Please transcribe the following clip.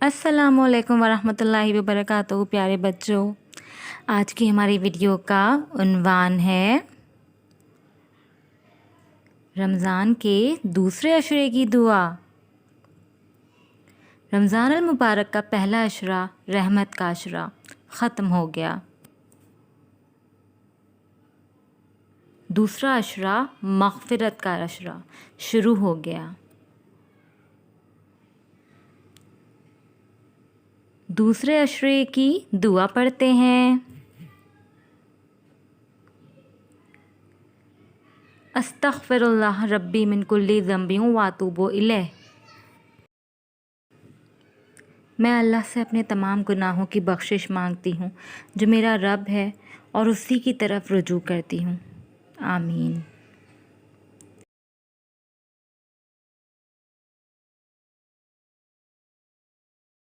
السلام علیکم ورحمۃ اللہ وبرکاتہ پیارے بچوں، آج کی ہماری ویڈیو کا عنوان ہے رمضان کے دوسرے عشرے کی دعا۔ رمضان المبارک کا پہلا عشرہ رحمت کا عشرہ ختم ہو گیا، دوسرا عشرہ مغفرت کا عشرہ شروع ہو گیا۔ دوسرے عشرے کی دعا پڑھتے ہیں۔ استغفر اللہ ربی من کل ذنب واتوب الیہ۔ میں اللہ سے اپنے تمام گناہوں کی بخشش مانگتی ہوں جو میرا رب ہے اور اسی کی طرف رجوع کرتی ہوں، آمین۔